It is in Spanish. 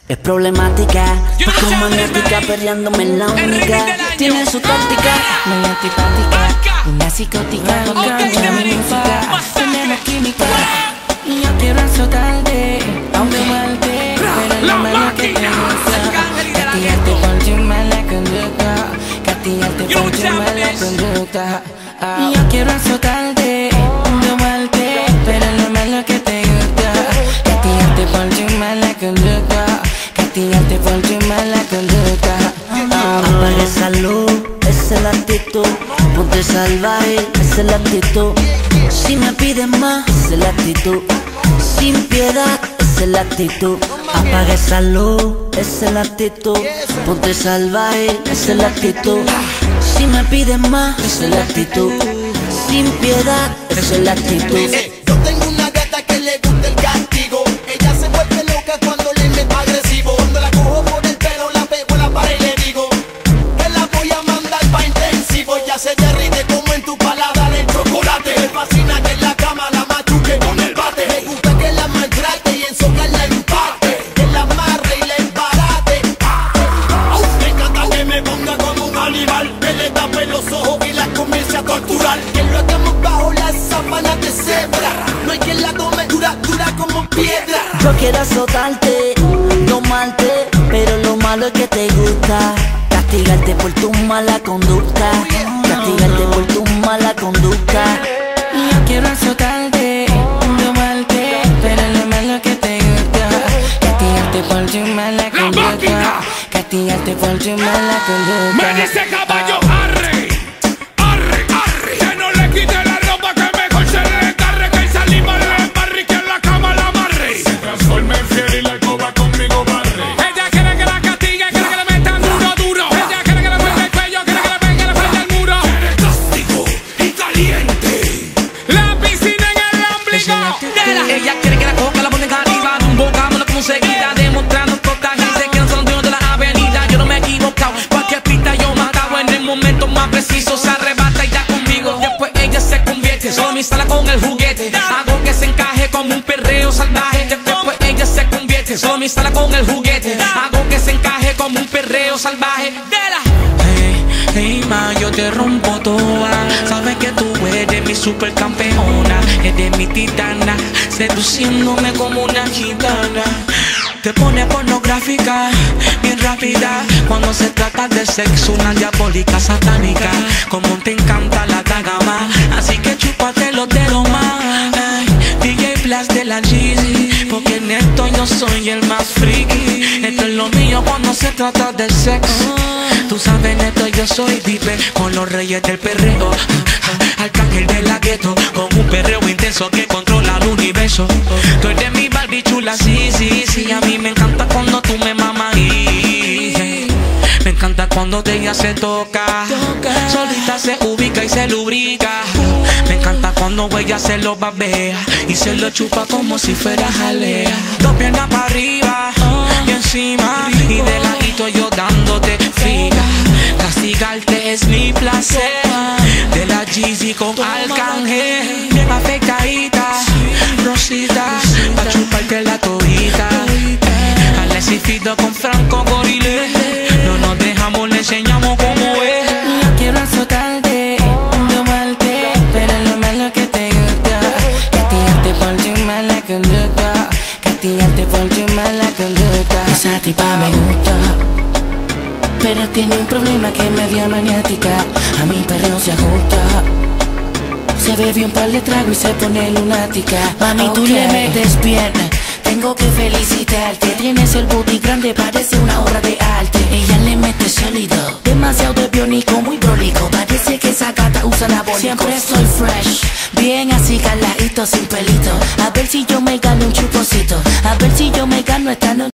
Es problemática, poco magnética, perreándome en la única. Tiene su táctica, muy antipática, una psicótica, una mímica. Tenemos química y yo quiero azotarte, aunque malte, pero no me lo que te gusta. Castigarte por tu mala conducta, castigarte por tu mala conducta. Y yo quiero azotarte, aunque malte, pero no me lo que te gusta. Castigarte por tu mala conducta, castigarte por tu mala conducta. Apaga esa luz, esa es la actitud. Ponte salvaje, esa es la actitud. Si me pides más, esa es la actitud. Sin piedad, esa es la actitud. Apaga esa luz, esa es la actitud. Ponte salvaje, esa es la actitud. Si me pides más, esa es la actitud. Sin piedad, esa es la actitud. Yo tengo una gata que le gusta el castigo. Ella se vuelve loca cuando le meto agresivo. Cuando la cojo por el pelo, la pego en la pared y le digo que la voy a mandar pa' intensivo. Ella se derrite como en tu paladar el chocolate. Me fascina que en la cama la machuque con el bate. Me gusta que la maltrate y en soca la empate, que la amarre y la embarate. Me encanta que me ponga como un animal, que le tape los ojos y la comience a torturar. Que lo hagamos bajo las sábanas de cebra. No hay quien la tome dura, dura como piedra. Yo quiero azotarte, domarte, pero lo malo es que te gusta. Castigarte por tu mala conducta, castigarte por tu mala conducta. Y yo quiero azotarte, domarte, pero lo malo es que te gusta. Castigarte por tu mala conducta, castigarte por tu mala conducta. Me dice caballo, arre, arre, arre. Que no le quite la ropa, que mejor se le descarre. Que salimos le embarre y que en la cama la amarre. Se transforma en fiel y la coba conmigo barre. Ella quiere que la castigue, quiere que le metan duro, duro. Ella quiere que le muerde el cuello, quiere que le pegue la frente al muro. Quiere castigo y caliente. La piscina en el ombligo. Ella quiere que la coca la ponga arriba de un bocámonos como seguida, demostrando toda gente que no son dueños de la avenida. Yo no me he equivocado, cualquier pista yo mataba. En el momento más preciso se arrebata y ya conmigo. Después ella se convierte, solo me instala con el juguete. Hago que se encaje como un perreo salvaje. Después ella se convierte, solo me instala con el juguete. Hago que se encaje como un perreo salvaje. Hey, ma, yo te rompo toda. Sabes que tú eres mi supercampeona, eres mi titana, seduciéndome como una gitana. Te pone pornográfica, bien rápida. Cuando se trata de sexo, una diabólica satánica. Como te encanta la tagama, así que chúpate los dedos más. DJ Blast de la Jeezy, porque en esto yo soy el más friki. Esto es lo mío cuando se trata de sexo. Tú sabes, en esto yo soy vive con los reyes del perreo. Arcángel de la gueto, con un perreo intenso que controla el universo. Tú eres mi Barbie chula, sí, sí, sí. A mí me encanta cuando tú me mamas y me encanta cuando ella se toca, solita se ubica y se lubrica. Me encanta cuando ella se lo babea y se lo chupa como si fuera jalea. Dos piernas para arriba y encima, y de ladito yo dándote friga. Castigarte es mi placer. De la Jeezy con Arcángel, bien afectadita, rosita, pa' chuparte la todita. Alexis con Franco Gorile, no nos dejamos, le enseñamos cómo es. Yo quiero azotarte, domarte, pero lo malo que te gusta. Castigarte por tu mala conducta, castigarte por tu mala conducta. Esa tipa me gusta, pero tiene un problema que es media maniática. A mi perreo se ajusta, se bebe un par de tragos y se pone lunática. Mami, tú le metes pierna, tengo que felicitarte. Tienes el booty grande, parece una obra de arte. Ella le mete sólido, demasiado de biónico, muy prolijo. Parece que esa gata usa anabólico. Siempre soy fresh, bien así caladito, sin pelito. A ver si yo me gano un chuposito, a ver si yo me gano esta noche.